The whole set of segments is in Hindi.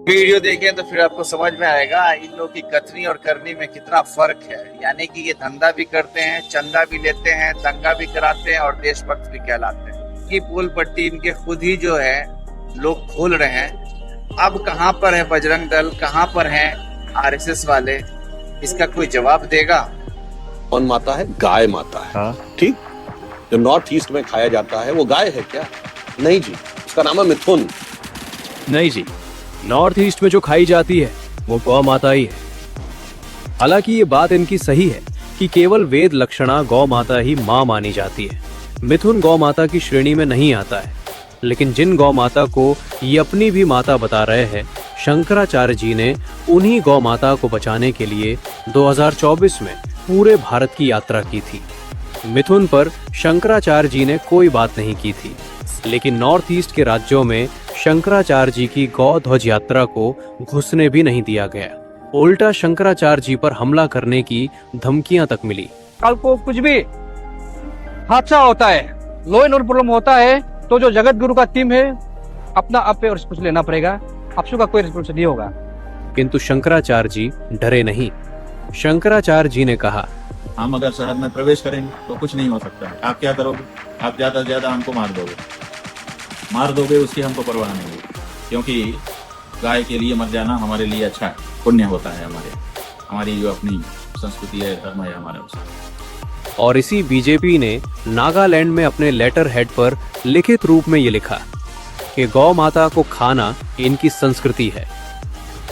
वीडियो देखें तो फिर आपको समझ में आएगा इन लोग की कथनी और करनी में कितना फर्क है। यानी कि ये धंधा भी करते हैं, चंदा भी लेते हैं, दंगा भी कराते हैं और देशभक्त भी कहलाते हैं। कि पोल पट्टी इनके खुद ही जो है लोग खोल रहे हैं। अब कहाँ पर है बजरंग दल, कहाँ पर है आरएसएस वाले, इसका कोई जवाब देगा? कौन माता है? गाय माता है। हाँ? ठीक। जो नॉर्थ ईस्ट में खाया जाता है वो गाय है क्या? नहीं जी, उसका नाम है मिथुन। नहीं जी, नॉर्थ ईस्ट में जो खाई जाती है वो गौ माता ही है। हालांकि ये बात इनकी सही है कि केवल वेद लक्षणा गौ माता ही मां मानी जाती है। मिथुन गौ माता की श्रेणी में नहीं आता है, लेकिन जिन गौ माता को ये अपनी भी माता बता रहे हैं, शंकराचार्य जी ने उन्हीं गौ माता को बचाने के लिए 2024 में पूरे भारत की यात्रा की थी। मिथुन पर शंकराचार्य जी ने कोई बात नहीं की थी, लेकिन नॉर्थ ईस्ट के राज्यों में शंकराचार्य जी की गौ ध्वज यात्रा को घुसने भी नहीं दिया गया। उल्टा शंकराचार्य जी पर हमला करने की धमकियां तक मिली। कल को कुछ भी हादसा होता है, लॉ एंड ऑर्डर प्रॉब्लम होता है, तो जो जगत गुरु का टीम है अपना आप पे रिस्पॉन्सिबिलिटी लेना पड़ेगा। आपसू का कोई रिस्पॉन्सिबिलिटी नहीं होगा। किंतु शंकराचार्य जी डरे नहीं। शंकराचार्य जी ने कहा, हम अगर शहर में प्रवेश करेंगे तो कुछ नहीं हो सकता है। आप क्या करोगे? आप ज्यादा से ज्यादा हमको मार दोगे, उसकी हमको परवाह नहीं होगी, क्योंकि गाय के लिए मर जाना हमारे लिए अच्छा है, पुण्य होता है। हमारी जो अपनी संस्कृति है, धर्म है हमारा उसका। और इसी बीजेपी ने नागालैंड में अपने लेटर हेड पर लिखित रूप में ये लिखा कि गौ माता को खाना इनकी संस्कृति है,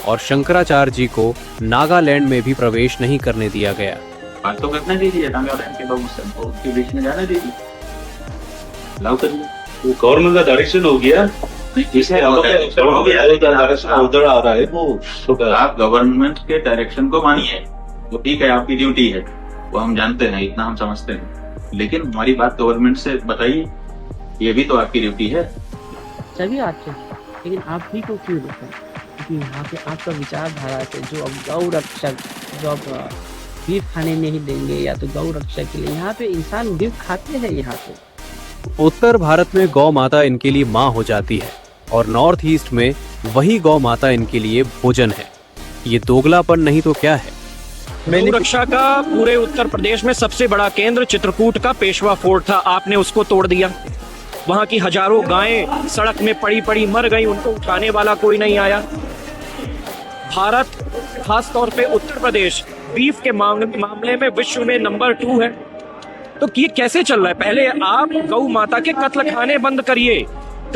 और शंकराचार्य जी को नागालैंड में भी प्रवेश नहीं करने दिया गया। बात तो करना दीजिए, नागालैंड के लोग उसके बीच में जाना दीजिए, लाओ करिए। वो गवर्नमेंट का डायरेक्शन हो गया, जिससे डायरेक्शन उधर आ रहा है वो। आप गवर्नमेंट के डायरेक्शन को मानिए, वो ठीक है, आपकी ड्यूटी है, वो हम जानते हैं, इतना हम समझते हैं। लेकिन हमारी बात गवर्नमेंट से बताइए, ये भी तो आपकी ड्यूटी है। सभी आते हैं, लेकिन आप भी को क्यों देते हैं? क्योंकि यहाँ पे आपका विचारधारा से जो अब गौ रक्षक, जो अब बीफ खाने नहीं देंगे या तो गौ रक्षक के लिए, यहाँ पे इंसान बीफ खाते हैं। यहाँ पे उत्तर भारत में गौ माता इनके लिए माँ हो जाती है, और नॉर्थ ईस्ट में वही गौ माता इनके लिए भोजन है। ये दोगलापन नहीं तो क्या है? गौ रक्षा का पूरे उत्तर प्रदेश में सबसे बड़ा केंद्र चित्रकूट का पेशवा फोर्ट था, आपने उसको तोड़ दिया। वहां की हजारों गायें सड़क में पड़ी पड़ी मर गई, उनको उठाने वाला कोई नहीं आया। भारत, खास तौर पे उत्तर प्रदेश, बीफ के मामले में विश्व में नंबर 2 है। तो ये कैसे चल रहा है? पहले आप गौ माता के कत्ल खाने बंद करिए,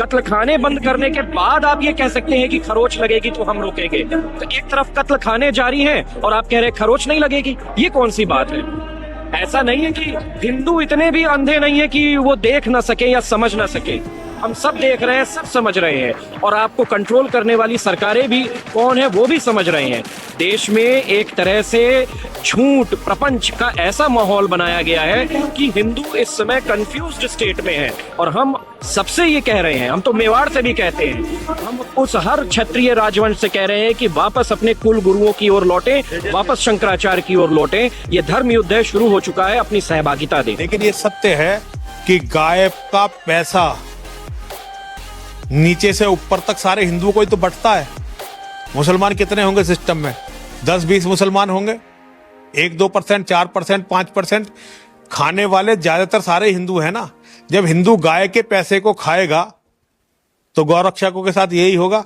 कत्ल खाने बंद करने के बाद आप ये कह सकते हैं कि खरोच लगेगी तो हम रोकेंगे। तो एक तरफ कत्ल खाने जारी हैं और आप कह रहे हैं खरोच नहीं लगेगी, ये कौन सी बात है? ऐसा नहीं है कि हिंदू इतने भी अंधे नहीं है कि वो देख ना सके या समझ ना सके। हम सब देख रहे हैं, सब समझ रहे हैं, और आपको कंट्रोल करने वाली सरकारें भी कौन है वो भी समझ रहे हैं। देश में एक तरह से झूठ प्रपंच का ऐसा माहौल बनाया गया है कि हिंदू इस समय कंफ्यूज्ड स्टेट में है। और हम सबसे ये कह रहे हैं, हम तो मेवाड़ से भी कहते हैं, हम उस हर क्षत्रिय राजवंश से कह रहे हैं कि वापस अपने कुल गुरुओं की ओर लौटे, वापस शंकराचार्य की ओर लौटे। ये धर्म युद्ध शुरू हो चुका है, अपनी सहभागिता दें। लेकिन ये सत्य है कि गाय का पैसा नीचे से ऊपर तक सारे हिंदुओं को ही तो बंटता है। मुसलमान कितने होंगे सिस्टम में? 10-20 मुसलमान होंगे, 1-2%, 4%, 5%। खाने वाले ज्यादातर सारे हिंदू हैं ना। जब हिंदू गाय के पैसे को खाएगा तो गौ रक्षकों के साथ यही होगा।